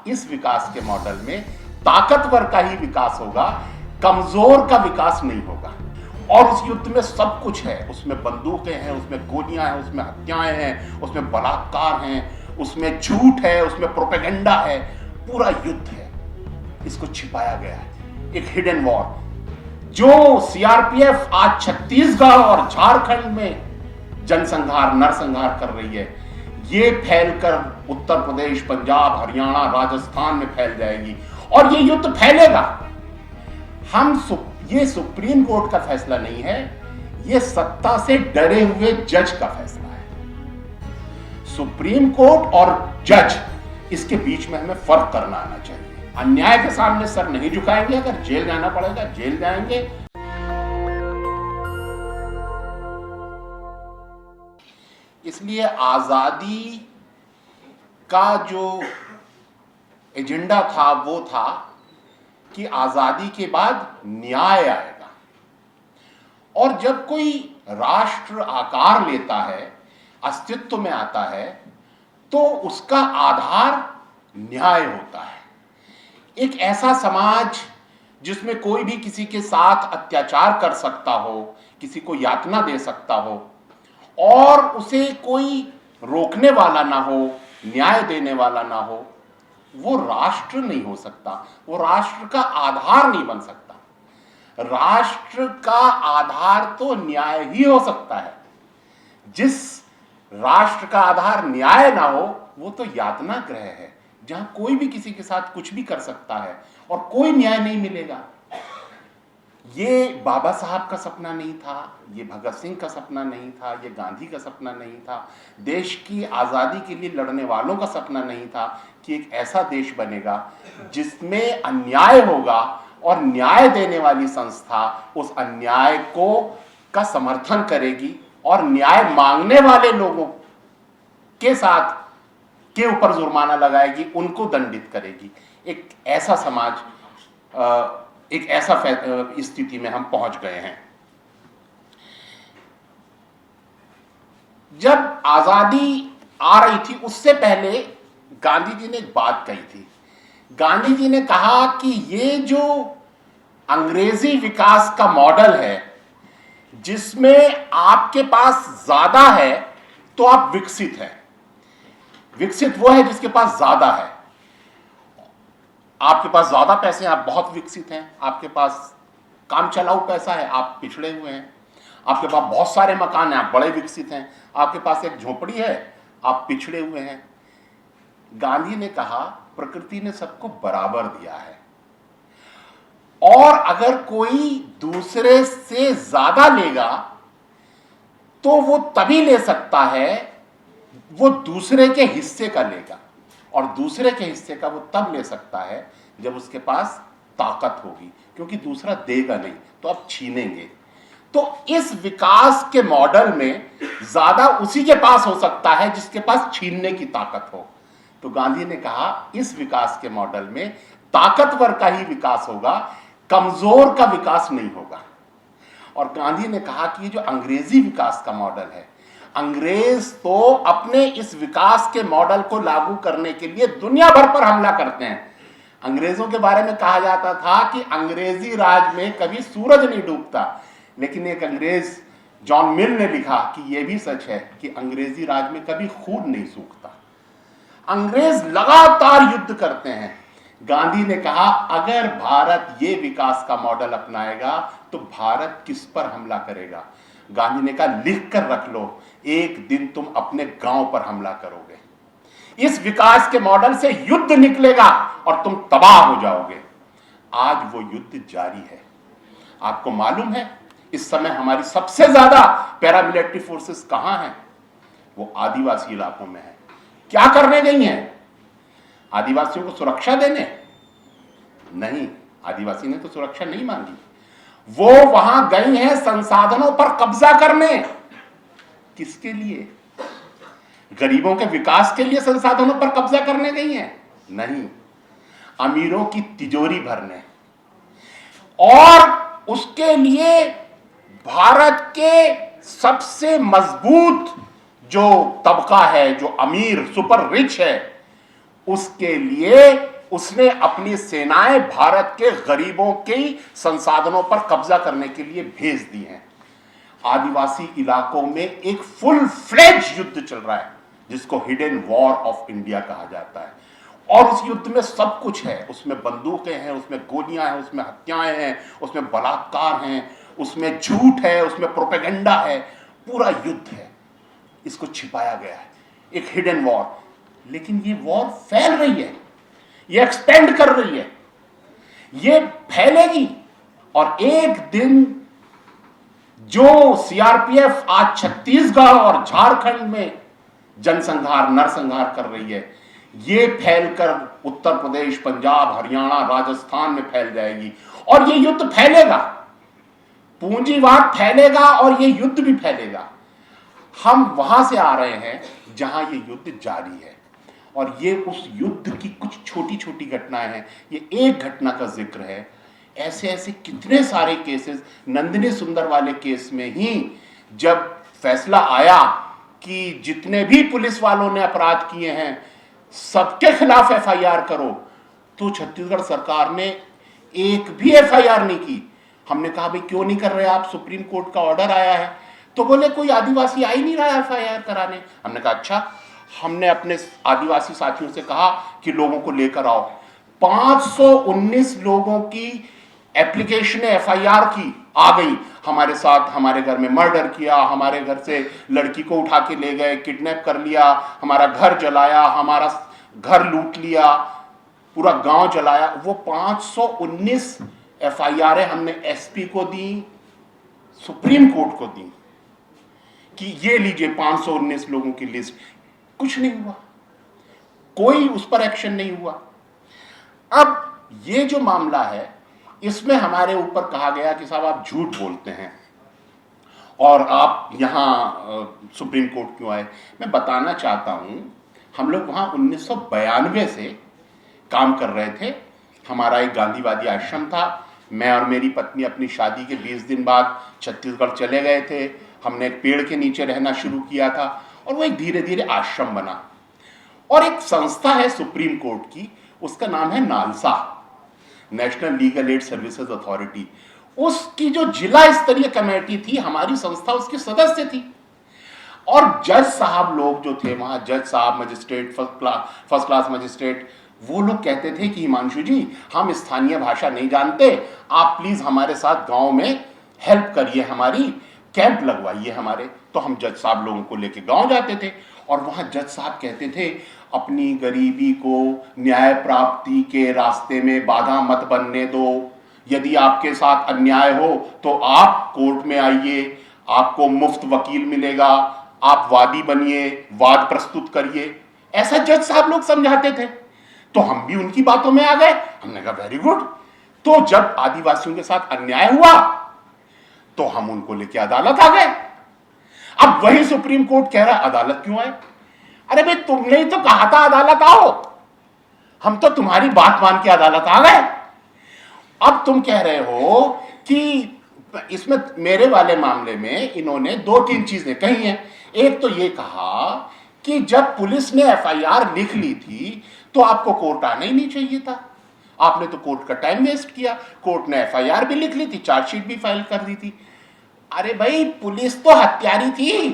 इस विकास के मॉडल में ताकतवर का ही विकास होगा, कमजोर का विकास नहीं होगा। और उस युद्ध में सब कुछ है, उसमें बंदूकें हैं, उसमें गोलियां हैं, उसमें हत्याएं हैं, उसमें बलात्कार हैं, उसमें झूठ है, उसमें प्रोपेगेंडा है, पूरा युद्ध है। इसको छिपाया गया है, एक हिडन वॉर। जो सीआरपीएफ आज छत्तीसगढ़ और झारखंड में जनसंहार नरसंहार कर रही है, ये फैलकर उत्तर प्रदेश, पंजाब, हरियाणा, राजस्थान में फैल जाएगी और ये युद्ध फैलेगा। ये सुप्रीम कोर्ट का फैसला नहीं है, ये सत्ता से डरे हुए जज का फैसला है। सुप्रीम कोर्ट और जज, इसके बीच में हमें फर्क करना आना चाहिए। अन्याय के सामने सर नहीं झुकाएंगे, अगर जेल जाना पड़ेगा जेल जाएंगे। इसलिए आजादी का जो एजेंडा था वो था कि आजादी के बाद न्याय आएगा। और जब कोई राष्ट्र आकार लेता है, अस्तित्व में आता है, तो उसका आधार न्याय होता है। एक ऐसा समाज जिसमें कोई भी किसी के साथ अत्याचार कर सकता हो, किसी को यातना दे सकता हो और उसे कोई रोकने वाला ना हो, न्याय देने वाला ना हो, वो राष्ट्र नहीं हो सकता, वो राष्ट्र का आधार नहीं बन सकता। राष्ट्र का आधार तो न्याय ही हो सकता है। जिस राष्ट्र का आधार न्याय ना हो, वो तो यातना ग्रह है, जहां कोई भी किसी के साथ कुछ भी कर सकता है और कोई न्याय नहीं मिलेगा। ये बाबा साहब का सपना नहीं था, ये भगत सिंह का सपना नहीं था, ये गांधी का सपना नहीं था, देश की आज़ादी के लिए लड़ने वालों का सपना नहीं था कि एक ऐसा देश बनेगा जिसमें अन्याय होगा और न्याय देने वाली संस्था उस अन्याय का समर्थन करेगी और न्याय मांगने वाले लोगों के साथ के ऊपर जुर्माना लगाएगी, उनको दंडित करेगी। एक ऐसा समाज, एक ऐसा स्थिति में हम पहुंच गए हैं। जब आजादी आ रही थी उससे पहले गांधी जी ने एक बात कही थी। गांधी जी ने कहा कि ये जो अंग्रेजी विकास का मॉडल है, जिसमें आपके पास ज्यादा है तो आप विकसित हैं। विकसित वो है जिसके पास ज्यादा है। आपके पास ज्यादा पैसे हैं, आप बहुत विकसित हैं। आपके पास काम चलाऊ पैसा है, आप पिछड़े हुए हैं। आपके पास बहुत सारे मकान हैं, आप बड़े विकसित हैं। आपके पास एक झोपड़ी है, आप पिछड़े हुए हैं। गांधी ने कहा प्रकृति ने सबको बराबर दिया है और अगर कोई दूसरे से ज्यादा लेगा तो वो तभी ले सकता है, वो दूसरे के हिस्से का लेगा और दूसरे के हिस्से का वो तब ले सकता है जब उसके पास ताकत होगी, क्योंकि दूसरा देगा नहीं तो आप छीनेंगे। तो इस विकास के मॉडल में ज्यादा उसी के पास हो सकता है जिसके पास छीनने की ताकत हो। तो गांधी ने कहा इस विकास के मॉडल में ताकतवर का ही विकास होगा, कमजोर का विकास नहीं होगा। और गांधी ने कहा कि ये जो अंग्रेजी विकास का मॉडल है, अंग्रेज तो अपने इस विकास के मॉडल को लागू करने के लिए दुनिया भर पर हमला करते हैं। अंग्रेजों के बारे में कहा जाता था कि अंग्रेजी राज में कभी सूरज नहीं डूबता, लेकिन एक अंग्रेज जॉन मिल ने लिखा कि यह भी सच है कि अंग्रेजी राज में कभी खून नहीं सूखता। अंग्रेज लगातार युद्ध करते हैं। गांधी ने कहा अगर भारत ये विकास का मॉडल अपनाएगा तो भारत किस पर हमला करेगा। गांधी ने कहा लिख कर रख लो, एक दिन तुम अपने गांव पर हमला करोगे। इस विकास के मॉडल से युद्ध निकलेगा और तुम तबाह हो जाओगे। आज वो युद्ध जारी है। आपको मालूम है इस समय हमारी सबसे ज्यादा पैरामिलिट्री फोर्सेस कहां हैं? वो आदिवासी इलाकों में है। क्या करने गई हैं? आदिवासियों को सुरक्षा देने? नहीं, आदिवासी ने तो सुरक्षा नहीं मांगी। वो वहां गई हैं संसाधनों पर कब्जा करने। किसके लिए? गरीबों के विकास के लिए संसाधनों पर कब्जा करने गई हैं? नहीं, अमीरों की तिजोरी भरने। और उसके लिए भारत के सबसे मजबूत जो तबका है, जो अमीर सुपर रिच है, उसके लिए उसने अपनी सेनाएं भारत के गरीबों के संसाधनों पर कब्जा करने के लिए भेज दी हैं। आदिवासी इलाकों में एक फुल फ्लेज युद्ध चल रहा है जिसको हिडन वॉर ऑफ इंडिया कहा जाता है। और उस युद्ध में सब कुछ है, उसमें बंदूकें हैं, उसमें गोलियां हैं, उसमें हत्याएं हैं, उसमें बलात्कार हैं, उसमें झूठ है, उसमें प्रोपेगेंडा है, पूरा युद्ध है। इसको छिपाया गया है, एक हिडन वॉर। लेकिन ये वॉर फैल रही है, ये एक्सपेंड कर रही है, ये फैलेगी। और एक दिन जो सीआरपीएफ आज छत्तीसगढ़ और झारखंड में जनसंहार नरसंहार कर रही है, ये फैलकर उत्तर प्रदेश, पंजाब, हरियाणा, राजस्थान में फैल जाएगी। और ये युद्ध फैलेगा, पूंजीवाद फैलेगा और ये युद्ध भी फैलेगा। हम वहां से आ रहे हैं जहां ये युद्ध जारी है और ये उस युद्ध की कुछ छोटी छोटी घटनाएं हैं। ये एक घटना का जिक्र है, ऐसे ऐसे कितने सारे केसेस। नंदिनी सुंदर वाले केस में ही जब फैसला आया कि जितने भी पुलिस वालों ने अपराध किए हैं सबके खिलाफ एफआईआर करो, तो छत्तीसगढ़ सरकार ने एक भी एफआईआर नहीं की। हमने कहा भाई क्यों नहीं कर रहे आप, सुप्रीम कोर्ट का ऑर्डर आया है। तो बोले कोई आदिवासी आ ही नहीं रहा एफआईआर कराने। हमने कहा अच्छा। हमने अपने आदिवासी साथियों से कहा कि लोगों को लेकर आओ। 519 लोगों की एप्लीकेशन एफआईआर की आ गई। हमारे साथ हमारे घर में मर्डर किया, हमारे घर से लड़की को उठा के ले गए, किडनैप कर लिया, हमारा घर जलाया, हमारा घर लूट लिया, पूरा गांव जलाया। वो 519 एफआईआर हमने एसपी को दी, सुप्रीम कोर्ट को दी कि ये लीजिए 519 लोगों की लिस्ट। कुछ नहीं हुआ, कोई उस पर एक्शन नहीं हुआ। अब ये जो मामला है इसमें हमारे ऊपर कहा गया कि साहब आप झूठ बोलते हैं और आप यहां सुप्रीम कोर्ट क्यों आए। मैं बताना चाहता हूं हम लोग वहां 1992 से काम कर रहे थे। हमारा एक गांधीवादी आश्रम था। मैं और मेरी पत्नी अपनी शादी के 20 दिन बाद छत्तीसगढ़ चले गए थे। हमने एक पेड़ के नीचे रहना शुरू किया था और वो एक धीरे धीरे आश्रम बना। और एक संस्था है सुप्रीम कोर्ट की, उसका नाम है NALSA, national legal aid services authority. उसकी जो जिला स्तरीय कमेटी थी, हमारी संस्था उसकी सदस्य थी। और जज साहब लोग जो थे वहां, जज साहब, मजिस्ट्रेट, फर्स्ट क्लास मजिस्ट्रेट, वो लोग कहते थे कि हिमांशु जी हम स्थानीय भाषा नहीं जानते, आप प्लीज हमारे साथ गांव में हेल्प करिए, हमारी कैंप लगवाइए हमारे। तो हम जज साहब लोगों को लेके गांव जाते थे और वहां जज साहब कहते थे अपनी गरीबी को न्याय प्राप्ति के रास्ते में बाधा मत बनने दो। यदि आपके साथ अन्याय हो तो आप कोर्ट में आइए, आपको मुफ्त वकील मिलेगा, आप वादी बनिए, वाद प्रस्तुत करिए। ऐसा जज साहब लोग समझाते थे। तो हम भी उनकी बातों में आ गए। हमने कहा वेरी गुड। तो जब आदिवासियों के साथ अन्याय हुआ तो हम उनको लेके अदालत आ गए। अब वही सुप्रीम कोर्ट कह रहा है अदालत क्यों आए। अरे भाई तुमने ही तो कहा था अदालत आओ, हम तो तुम्हारी बात मान के अदालत आ गए। अब तुम कह रहे हो कि इसमें मेरे वाले मामले में इन्होंने 2-3 चीजें कही हैं। एक तो ये कहा कि जब पुलिस ने एफआईआर लिख ली थी तो आपको कोर्ट आना ही नहीं चाहिए था, आपने तो कोर्ट का टाइम वेस्ट किया। कोर्ट ने एफआईआर भी लिख ली थी, चार्जशीट भी फाइल कर दी थी। अरे भाई पुलिस तो हत्यारी थी,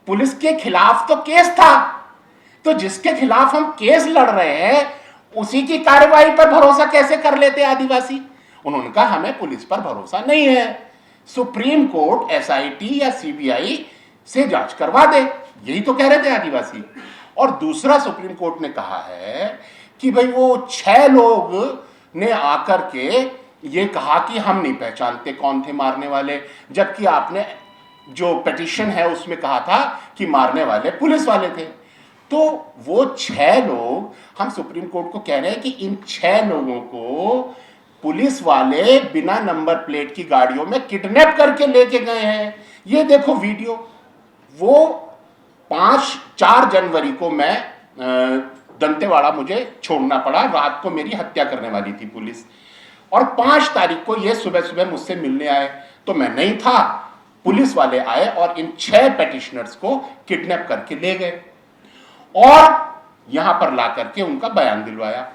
पुलिस के खिलाफ तो केस था, तो जिसके खिलाफ हम केस लड़ रहे हैं उसी की कार्रवाई पर भरोसा कैसे कर लेते आदिवासी। उन्होंने कहा हमें पुलिस पर भरोसा नहीं है, सुप्रीम कोर्ट एसआईटी या सीबीआई से जांच करवा दे, यही तो कह रहे थे आदिवासी। और दूसरा सुप्रीम कोर्ट ने कहा है कि भाई वो 6 लोग ने आकर के ये कहा कि हम नहीं पहचानते कौन थे मारने वाले, जबकि आपने जो पिटीशन है उसमें कहा था कि मारने वाले पुलिस वाले थे। तो वो 6 लोग, हम सुप्रीम कोर्ट को कह रहे हैं कि इन 6 लोगों को पुलिस वाले बिना नंबर प्लेट की गाड़ियों में किडनैप करके लेके गए हैं। ये देखो वीडियो। वो 4 जनवरी को मैं दंतेवाड़ा मुझे छोड़ना पड़ा, रात को मेरी हत्या करने वाली थी पुलिस, और 5 तारीख को ये सुबह सुबह मुझसे मिलने आए, तो मैं नहीं था, पुलिस वाले आए और इन 6 पेटिशनर्स को किडनैप करके ले गए। और यहां पर ला करके उनका बयान दिलवाया।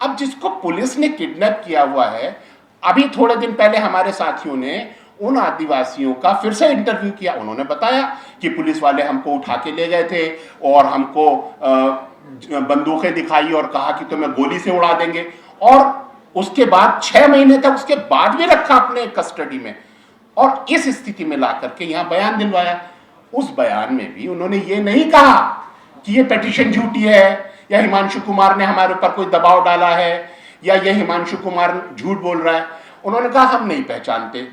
अब जिसको पुलिस ने किडनैप किया हुआ है, अभी थोड़े दिन पहले हमारे साथियों ने उन आदिवासियों का फिर से इंटरव्यू किया। उन्होंने बताया कि पुलिस वाले हमको उठा के ले गए थे और हमको बंदूकें दिखाई और कहा कि तुम्हें गोली से उड़ा देंगे, और उसके बाद 6 महीने तक उसके बाद भी रखा अपने कस्टडी में, और इस स्थिति में ला करके यहां बयान दिलवाया। उस बयान में भी उन्होंने ये नहीं कहा कि ये पिटीशन झूठी है, या हिमांशु कुमार ने हमारे ऊपर कोई दबाव डाला है, या ये हिमांशु कुमार झूठ बोल रहा है। उन्होंने कहा हम नहीं पहचानते।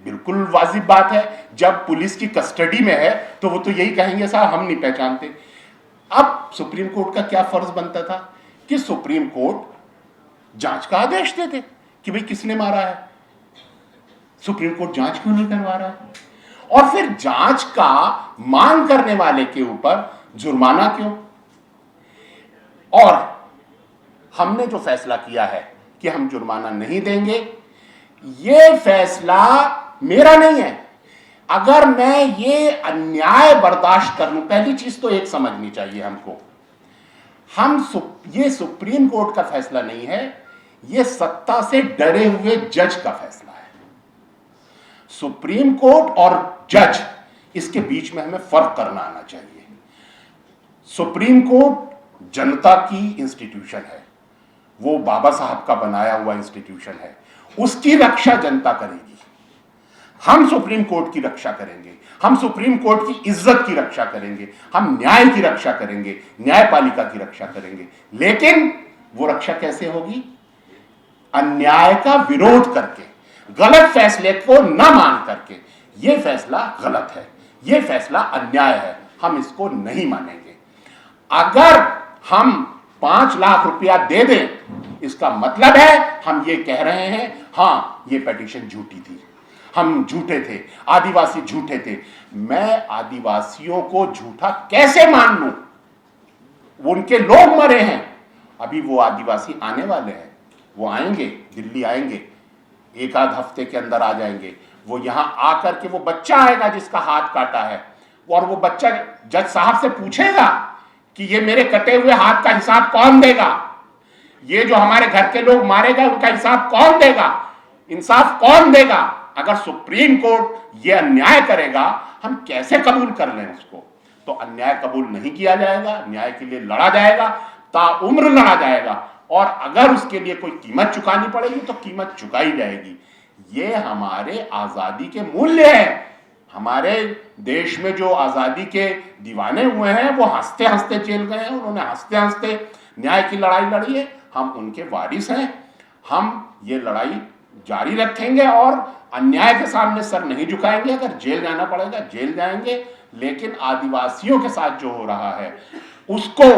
बिल्कुल वाजिब बात है, जब पुलिस की कस्टडी में है तो वो तो यही कहेंगे साहब हम नहीं पहचानते। अब सुप्रीम कोर्ट का क्या फर्ज बनता था कि सुप्रीम कोर्ट जांच का आदेश देते कि भाई किसने मारा है। सुप्रीम कोर्ट जांच क्यों नहीं करवा रहा है, और फिर जांच का मांग करने वाले के ऊपर जुर्माना क्यों। और हमने जो फैसला किया है कि हम जुर्माना नहीं देंगे, यह फैसला मेरा नहीं है। अगर मैं ये अन्याय बर्दाश्त कर लूं, पहली चीज तो एक समझनी चाहिए हमको, ये सुप्रीम कोर्ट का फैसला नहीं है, ये सत्ता से डरे हुए जज का फैसला है। सुप्रीम कोर्ट और जज, इसके बीच में हमें फर्क करना आना चाहिए। सुप्रीम कोर्ट जनता की इंस्टीट्यूशन है, वो बाबा साहब का बनाया हुआ इंस्टीट्यूशन है, उसकी रक्षा जनता करेगी। हम सुप्रीम कोर्ट की रक्षा करेंगे, हम सुप्रीम कोर्ट की इज्जत की रक्षा करेंगे, हम न्याय की रक्षा करेंगे, न्यायपालिका की रक्षा करेंगे। लेकिन वो रक्षा कैसे होगी? अन्याय का विरोध करके, गलत फैसले को न मान करके। ये फैसला गलत है, ये फैसला अन्याय है, हम इसको नहीं मानेंगे। अगर हम 5 लाख रुपया दे दें, इसका मतलब है हम ये कह रहे हैं हां ये पिटीशन झूठी थी, हम झूठे थे, आदिवासी झूठे थे। मैं आदिवासियों को झूठा कैसे मान लूं? उनके लोग मरे हैं, अभी वो आदिवासी आने वाले हैं, वो आएंगे, दिल्ली आएंगे, एक आध हफ्ते के अंदर आ जाएंगे। वो यहां आकर के वो बच्चा आएगा जिसका हाथ काटा है, और वो बच्चा जज साहब से पूछेगा कि ये मेरे कटे हुए हाथ का हिसाब कौन देगा, ये जो हमारे घर के लोग मारे गए उनका हिसाब कौन देगा, इंसाफ कौन देगा। अगर सुप्रीम कोर्ट ये अन्याय करेगा, हम कैसे कबूल कर लें उसको? तो अन्याय कबूल नहीं किया जाएगा, न्याय के लिए लड़ा जाएगा, ताउम्र लड़ा जाएगा, और अगर उसके लिए कोई कीमत चुकानी पड़ेगी तो कीमत चुकाई जाएगी। ये हमारे आजादी के मूल्य हैं। हमारे देश में जो आजादी के दीवाने हुए हैं वो हंसते हंसते जेल गए हैं, उन्होंने हंसते हंसते न्याय की लड़ाई लड़ी है, हम उनके वारिस हैं। हम ये लड़ाई जारी रखेंगे और अन्याय के सामने सर नहीं झुकाएंगे। अगर जेल जाना पड़ेगा जेल जाएंगे, लेकिन आदिवासियों के साथ जो हो रहा है उसको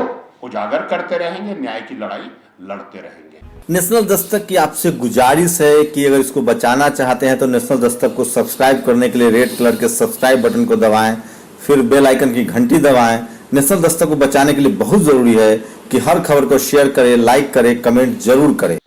उजागर करते रहेंगे, न्याय की लड़ाई लड़ते रहेंगे। नेशनल दस्तक की आपसे गुजारिश है कि अगर इसको बचाना चाहते हैं तो नेशनल दस्तक को सब्सक्राइब करने के लिए रेड कलर के सब्सक्राइब बटन को दबाएं, फिर बेल आइकन की घंटी दबाएं। नेशनल दस्तक को बचाने के लिए बहुत जरूरी है कि हर खबर को शेयर करें, लाइक करें, कमेंट जरूर करें।